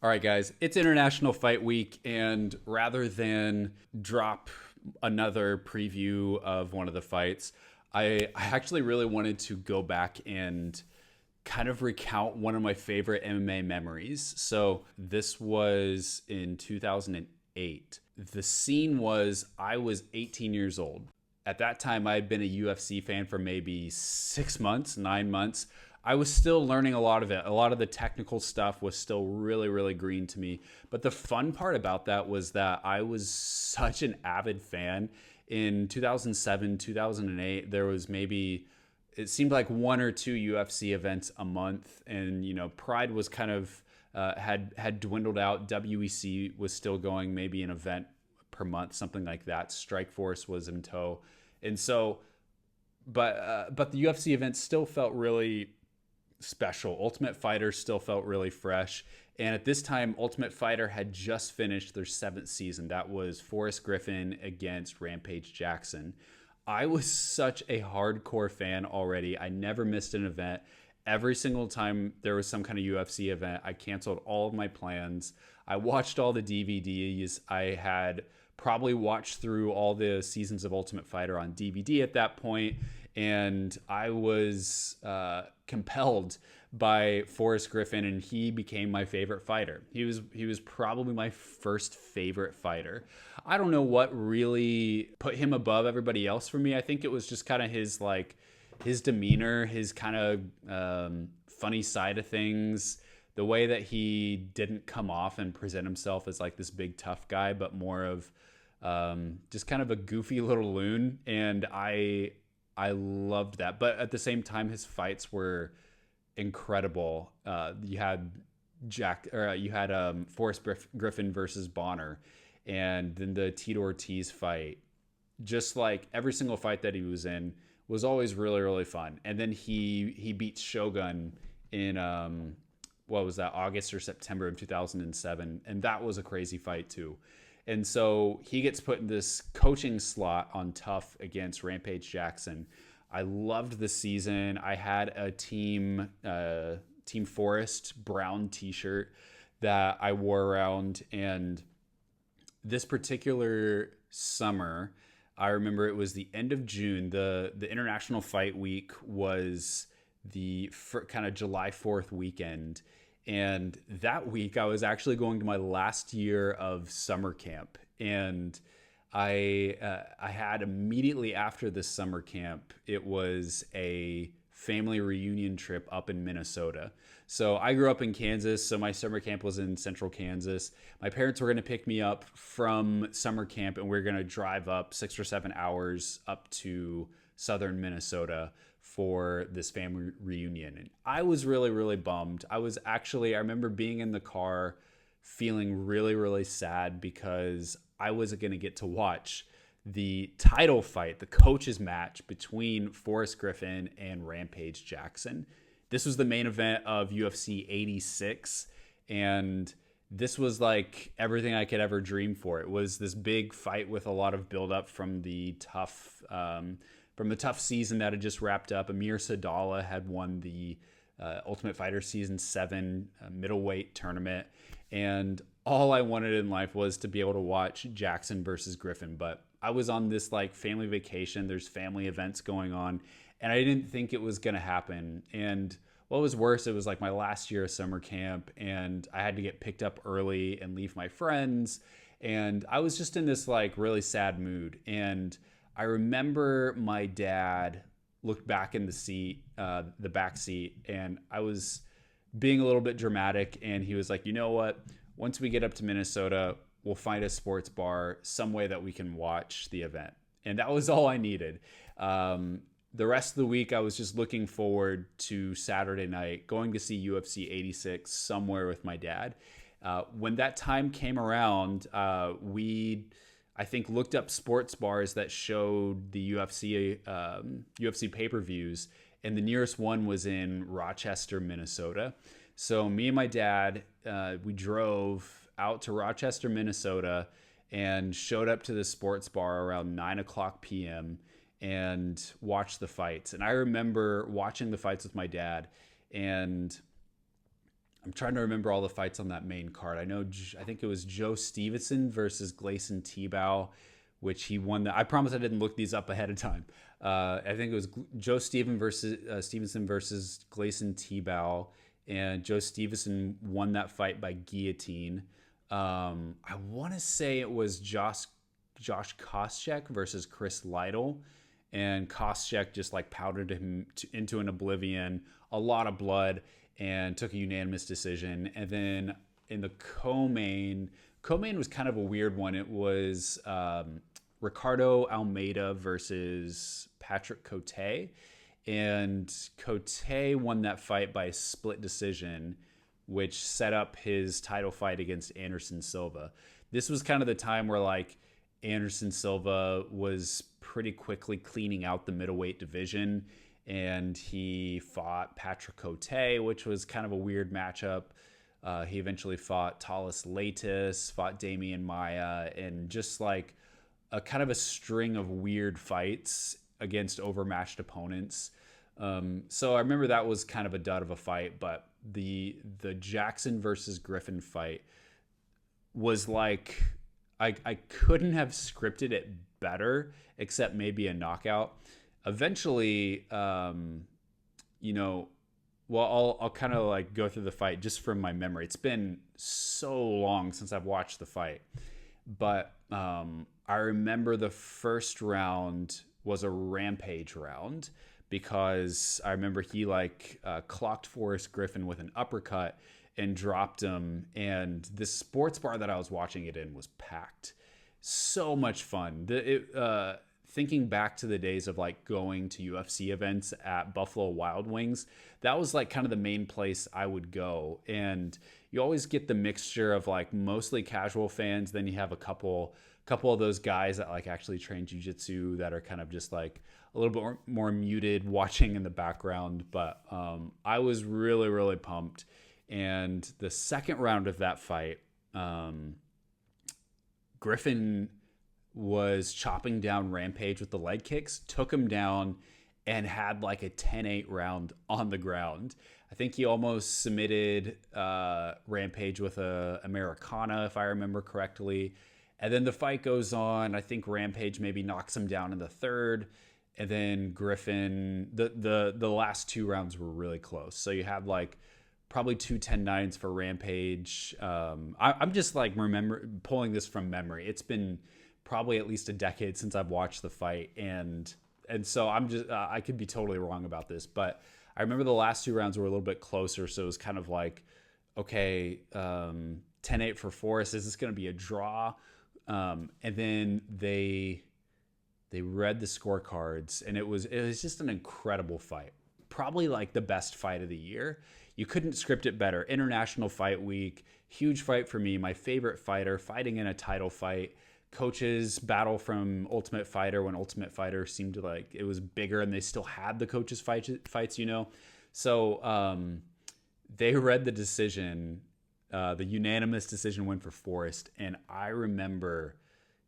All right, guys, it's International Fight Week, and rather than drop another preview of one of the fights, I actually really wanted to go back and kind of recount one of my favorite MMA memories. So, this was in 2008. The scene was I was 18 years old. At that time, I had been a UFC fan for maybe 6 months, 9 months. I was still learning a lot of it. A lot of the technical stuff was still really, really green to me. But the fun part about that was that I was such an avid fan. In 2007, 2008, there was maybe, it seemed like one or two UFC events a month. And, Pride was kind of, had dwindled out. WEC was still going, maybe an event per month, something like that. Strikeforce was in tow. And so, but the UFC events still felt really special. Ultimate Fighter still felt really fresh. And at this time, Ultimate Fighter had just finished their seventh season. That was Forrest Griffin against Rampage Jackson. I was such a hardcore fan already. I never missed an event. Every single time there was some kind of UFC event, I canceled all of my plans. I watched all the DVDs. I had probably watched through all the seasons of Ultimate Fighter on DVD at that point, and I was compelled by Forrest Griffin, and he became my favorite fighter. He was probably my first favorite fighter. I don't know what really put him above everybody else for me. I think it was just kind of his demeanor, his kind of funny side of things, the way that he didn't come off and present himself as like this big tough guy, but more of just kind of a goofy little loon. And I loved that. But at the same time, his fights were incredible. You had Forrest Griffin versus Bonner, and then the Tito Ortiz fight. Just like every single fight that he was in was always really, really fun. And then he beats Shogun in what was that, August or September of 2007, and that was a crazy fight too. And so he gets put in this coaching slot on Tough against Rampage Jackson. I loved the season. I had a Team Forest brown T-shirt that I wore around, and this particular summer, I remember it was the end of June. The International Fight Week was the kind of July 4th weekend. And that week, I was actually going to my last year of summer camp. And I had immediately after this summer camp, it was a family reunion trip up in Minnesota. So I grew up in Kansas, so my summer camp was in central Kansas. My parents were going to pick me up from summer camp, and we are going to drive up 6 or 7 hours up to southern Minnesota for this family reunion. And I was really, really bummed. I remember being in the car feeling really, really sad because I wasn't going to get to watch the title fight, the coaches match between Forrest Griffin and Rampage Jackson. This was the main event of UFC 86, and this was like everything I could ever dream for. It was this big fight with a lot of buildup from the tough season that had just wrapped up. Amir Sadallah had won the Ultimate Fighter Season 7 middleweight tournament, and all I wanted in life was to be able to watch Jackson versus Griffin. But I was on this like family vacation. There's family events going on, and I didn't think it was going to happen. And what was worse, it was like my last year of summer camp, and I had to get picked up early and leave my friends. And I was just in this like really sad mood. And I remember my dad looked back in the back seat, and I was being a little bit dramatic. And he was like, you know what? Once we get up to Minnesota, we'll find a sports bar, some way that we can watch the event. And that was all I needed. The rest of the week, I was just looking forward to Saturday night, going to see UFC 86 somewhere with my dad. When that time came around, I think, looked up sports bars that showed the UFC pay-per-views, and the nearest one was in Rochester, Minnesota. So me and my dad, we drove out to Rochester, Minnesota, and showed up to the sports bar around 9:00 p.m. and watched the fights. And I remember watching the fights with my dad, and I'm trying to remember all the fights on that main card. I think it was Joe Stevenson versus Gleison Tebow, which he won. I promise I didn't look these up ahead of time. I think it was Stevenson versus Gleison Tebow, and Joe Stevenson won that fight by guillotine. I want to say it was Josh Koscheck versus Chris Lytle, and Koscheck just like powdered him into an oblivion, a lot of blood, and took a unanimous decision. And then in the co-main was kind of a weird one. It was Ricardo Almeida versus Patrick Cote, and Cote won that fight by split decision, which set up his title fight against Anderson Silva. This was kind of the time where like Anderson Silva was pretty quickly cleaning out the middleweight division, and he fought Patrick Cote, which was kind of a weird matchup. He eventually fought Thales Leites, fought Damian Maia, and just like a kind of a string of weird fights against overmatched opponents. So I remember that was kind of a dud of a fight, but the Jackson versus Griffin fight was like, I couldn't have scripted it better, except maybe a knockout. Eventually, I'll kind of like go through the fight just from my memory. It's been so long since I've watched the fight, but I remember the first round was a Rampage round, because I remember he clocked Forrest Griffin with an uppercut and dropped him. And the sports bar that I was watching it in was packed. So much fun. Thinking back to the days of like going to UFC events at Buffalo Wild Wings, that was like kind of the main place I would go. And you always get the mixture of like mostly casual fans. Then you have a couple of those guys that like actually train jiu-jitsu that are kind of just like a little bit more muted watching in the background. But I was really, really pumped. And the second round of that fight, Griffin was chopping down Rampage with the leg kicks, took him down, and had like a 10-8 round on the ground. I think he almost submitted Rampage with a Americana, if I remember correctly. And then the fight goes on. I think Rampage maybe knocks him down in the third. And then Griffin, the last two rounds were really close. So you had like probably 2 10-9s for Rampage. I'm just like pulling this from memory. It's been probably at least a decade since I've watched the fight. And so I'm just, I could be totally wrong about this, but I remember the last two rounds were a little bit closer. So it was kind of like, okay, 10-8 for Forrest. Is this going to be a draw? And then they read the scorecards, and it was just an incredible fight. Probably like the best fight of the year. You couldn't script it better. International Fight Week, huge fight for me. My favorite fighter fighting in a title fight. Coaches battle from Ultimate Fighter when Ultimate Fighter seemed to like it was bigger, and they still had the coaches fights. So they read the decision. The unanimous decision went for Forrest, and I remember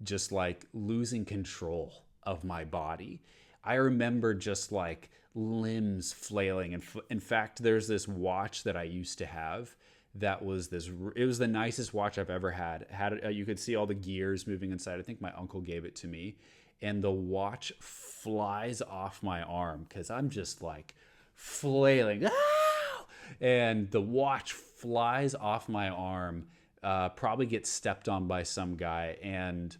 just like losing control of my body. I remember just like limbs flailing. And in fact, there's this watch that I used to have that was it was the nicest watch I've ever had. You could see all the gears moving inside. I think my uncle gave it to me, and the watch flies off my arm because I'm just like flailing. Ah! And the watch flies off my arm, probably gets stepped on by some guy. And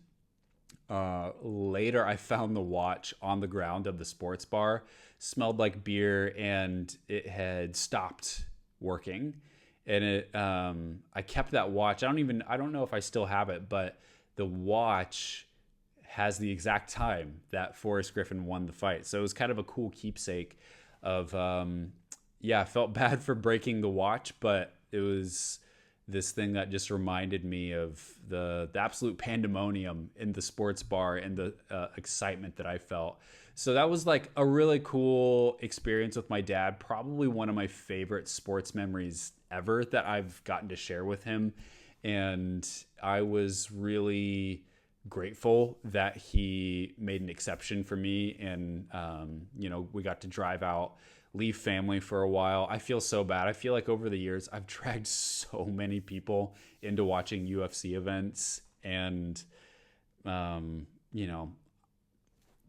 later I found the watch on the ground of the sports bar, smelled like beer, and it had stopped working. And I kept that watch. I don't know if I still have it, but the watch has the exact time that Forrest Griffin won the fight. So it was kind of a cool keepsake of, I felt bad for breaking the watch, but it was this thing that just reminded me of the absolute pandemonium in the sports bar and the excitement that I felt. So that was like a really cool experience with my dad. Probably one of my favorite sports memories ever that I've gotten to share with him. And I was really grateful that he made an exception for me. And, we got to drive out leave family for a while. I feel so bad. I feel like over the years I've dragged so many people into watching UFC events, and you know,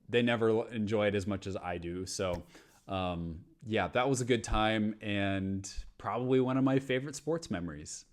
they never enjoy it as much as I do. So yeah, that was a good time and probably one of my favorite sports memories.